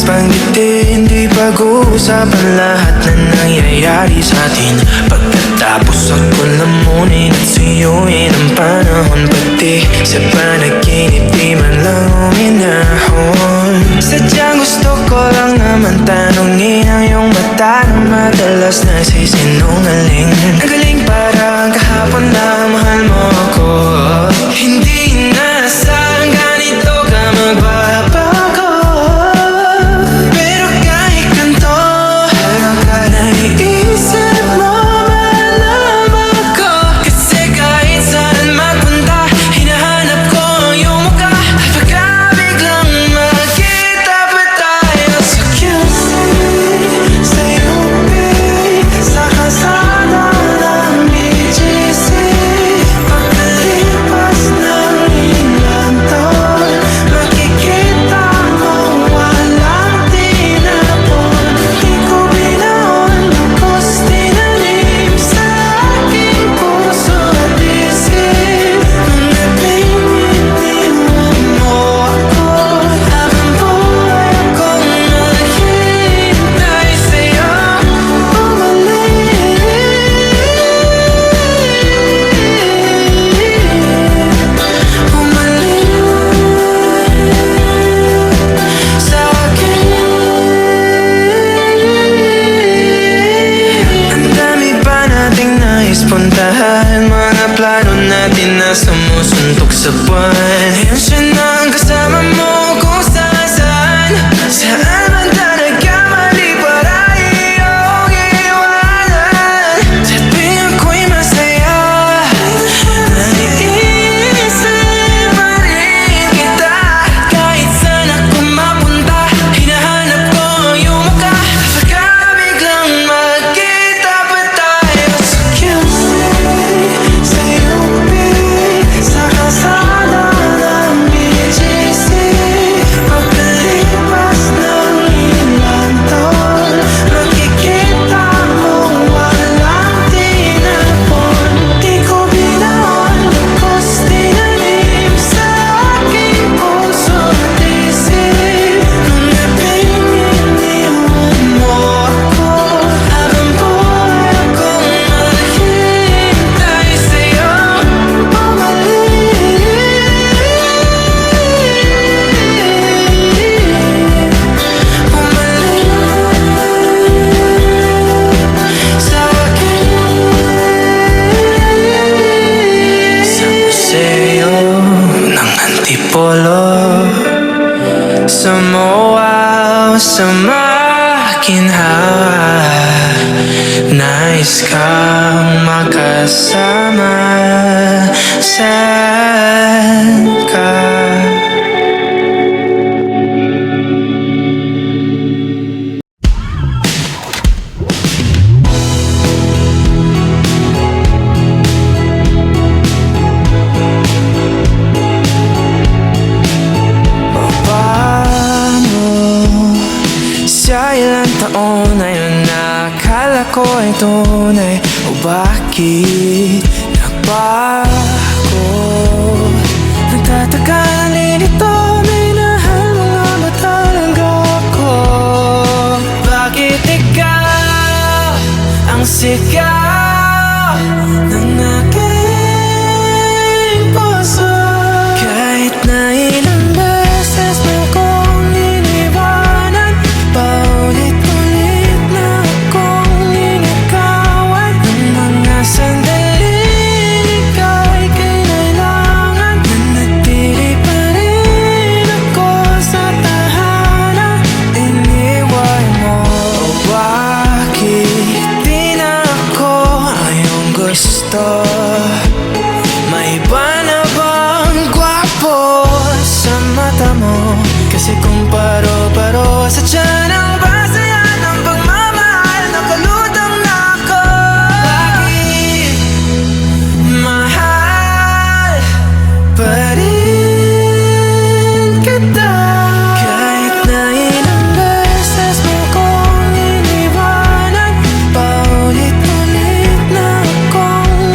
pang ngiti, hindi pag-uusapan lahat na nangyayari sa atin. Pagkatapos ako lamunin at suyuin ang panahon, pati sa panaginip di man lang uminahon. Sadyang gusto ko lang naman tanungin ang iyong mata na madalas nagsisinungaling. Nagaling parang kahapon na mahal mo ako. Hindi inaasahan ganito ka magbabago. Pero kahit ganito, parang ka naiisip mo malaman ko. Kasi kahit saan magpunta, hinahanap ko ang iyong mukha. At pagka biglang makita pa tayo sa QC, sa UP, sa kalsada ng BGC. Pagkalipas ng ilang taon, makikita mo walang tinapon. Di ko binaon, lubos tinanim sa aking puso at isip. Mga tingin mo ako, habang buhay akong naghihintay sa'yo bumalik. Sa akin, ang dami pa nating nais puntahan, mga plano natin na sumusuntok sa buwan. Yan siya na ang kasama mo kung saan. Saan man talaga mali para iyong iwanan. Sabi ako'y masaya, naiisip pa rin kita. Kahit saan ako mapunta, hinahanap ko ang iyong mukha. Pagka biglang magkita pa tayo sa QC, sa UP, sa kalsada ng BGC. Pagkalipas ng ilang taon, makikita mo walang tinapon. Di ko binaon, lubos tinanim sa aking puso at isip. Mga tingin mo ako, habang buhay akong naghihintay sa'yo bumalik. Sa akin, sa museo ng Antipolo, sa MOA o sa makinhawa, nais kang makasama. Saan ka? Paano sa ilang taon na yun nakala ko ay tunay? O bakit nagbago? Nagtataka na nilito, minahal mo nga ba talaga ako? Bakit ikaw ang sigaw ng aking puso? Kahit na ilang beses mo kong iniwanan, paulit-ulit na akong ninakawan. Ng mga sandaling ika'y kinailangan, nanatili pa rin ako sa tahanan. Iniwan mo, o bakit di na ako ang iyong gusto? May iba na bang gwapo sa mata mo? Kasi kung paro-paro sa tiyan ang basaya ng pagmamahal, nakalutang na ako. Bakit mahal pa rin kita? Kahit na ilang beses mo kong iniwanan, paulit-ulit na akong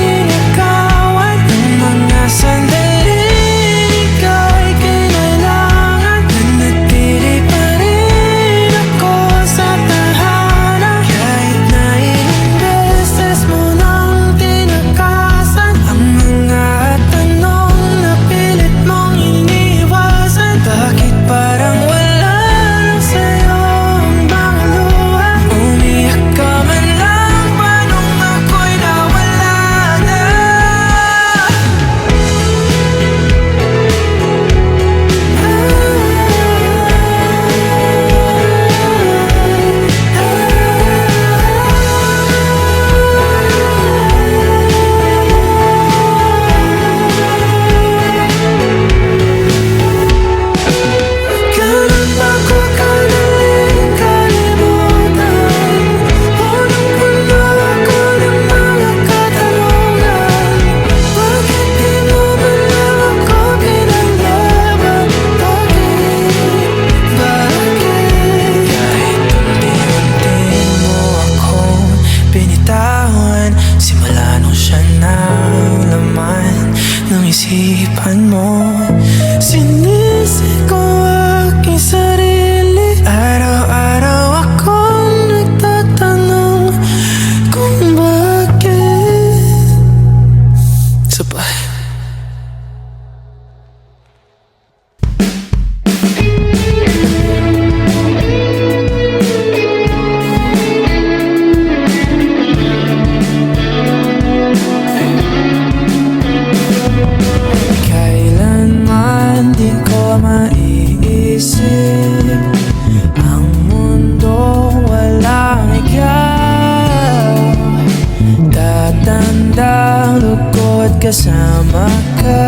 kasama ka.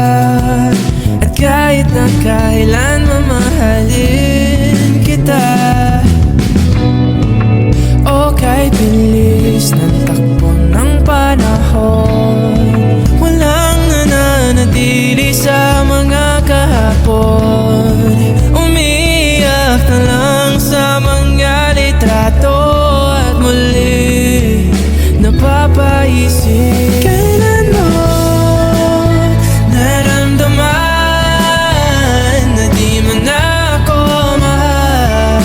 At kahit na kailan mamahalin kita. O kahit bilis ng takbo ng panahon, walang nananatili sa mga kahapon. Umiiyak na lang sa mga litrato at muli napapaisip, kailan mo naramdaman na di mo na ako mahal?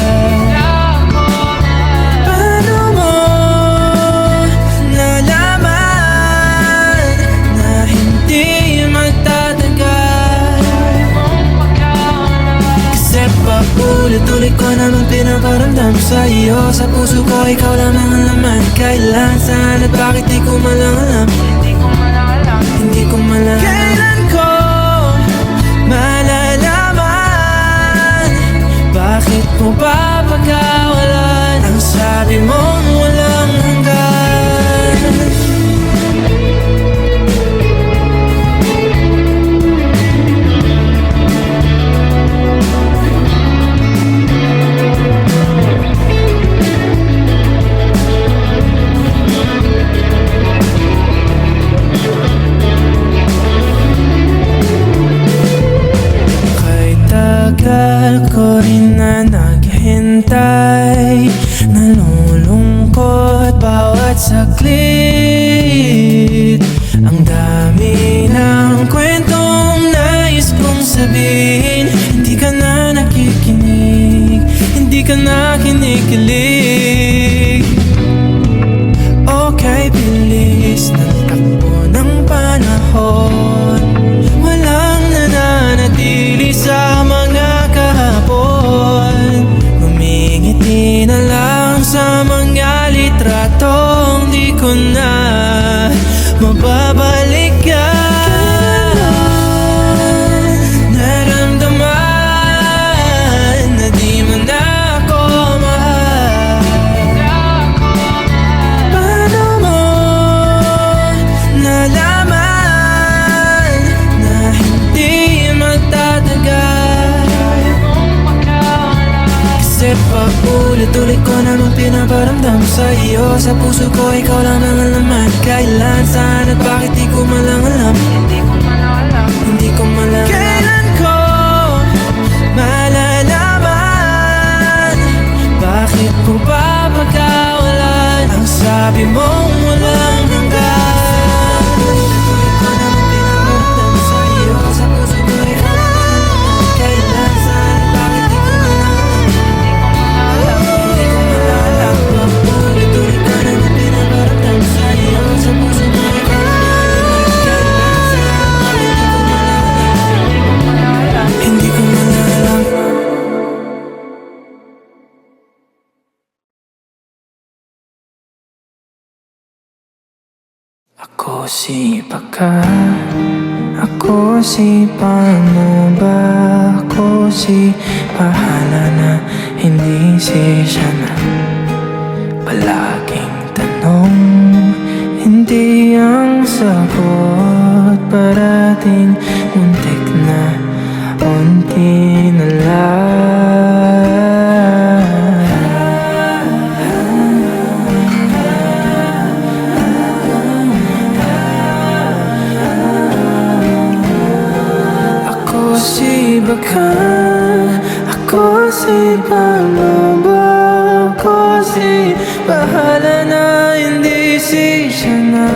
Paano mo nalaman na hindi magtatagal? Kasi paulit-ulit ko naman pinaparamdam sa iyo. Sa puso ko ikaw lamang ang laman. Kailan, saan at bakit di ko malang alam. Hindi ko malang kailan ko malalaman. Bakit mo ba pagkawalan ang sabi mong walang hanggan? Tagal ko rin na naghintay, nalulungkot bawat saglit. Ang dami ng kwentong nais kong sabihin. Hindi ka na nakikinig, hindi ka na kinikilig. Okay, bilis ng takbo ng panahon, walang nananatili sa mga kahapon. Humingiti na lang sa mga litratong di ko na mababalikan. Naramdaman na di mo na ako mahal. Paano mo nalaman na hindi magtatagal? Kasi paulit-ulit ko namang pinaparamdam sa iyo. Sa puso ko ikaw lamang ang laman. Kailan, saan at bakit di ko malang alam. Hindi ko malang kailan ko malalaman. Bakit mo ba pagkawalan ang sabi mong walang hanggan? Paulit-ulit ko namang pinaparamdam sa iyo. Sa puso ko ikaw lamang ang laman. Kailan, saan at bakit di ko malang alam. Hindi ko malang alam. Paulit-ulit ko namang pinaparamdam sa iyo. Sa puso ko ikaw lamang ang laman. Kailan, saan at bakit di ko malang alam. Hindi ko malang alam. Ako si Baka, ako si paano ba? Ako si bahala na, hindi si siya na. Palaging tanong, hindi ang sagot. Parating muntik na, unti na lang. Ako si Baka, ako si paano ba? Ako si bahala na, hindi si siya na.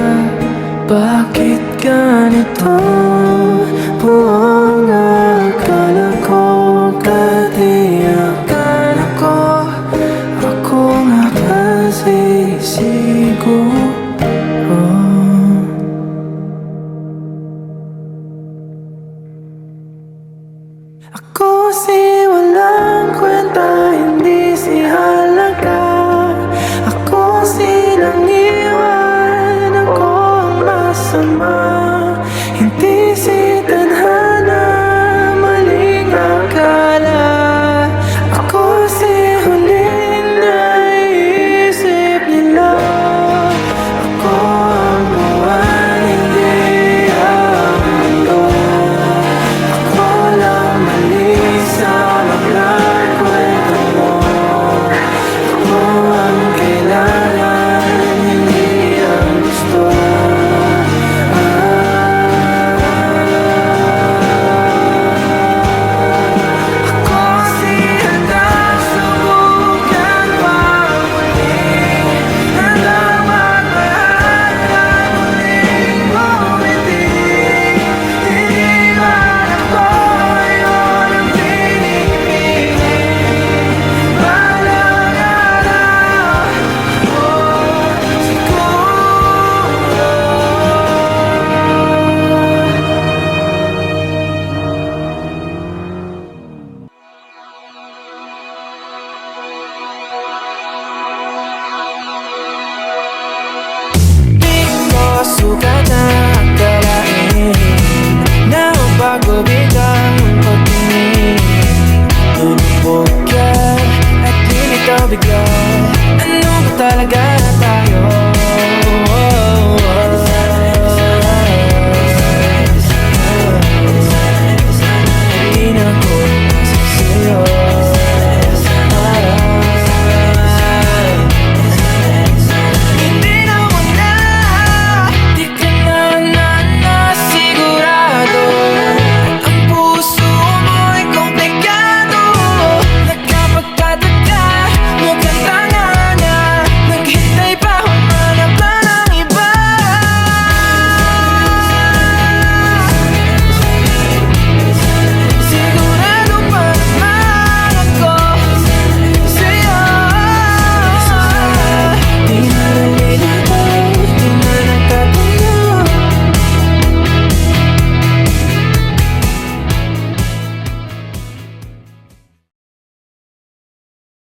Bakit ganito? Buong akala ko, katiyakan ako. Ako nga ba sisiguro? Ako si walang kwenta, hindi si halaga. Ako si lang iwan, ako ang masama.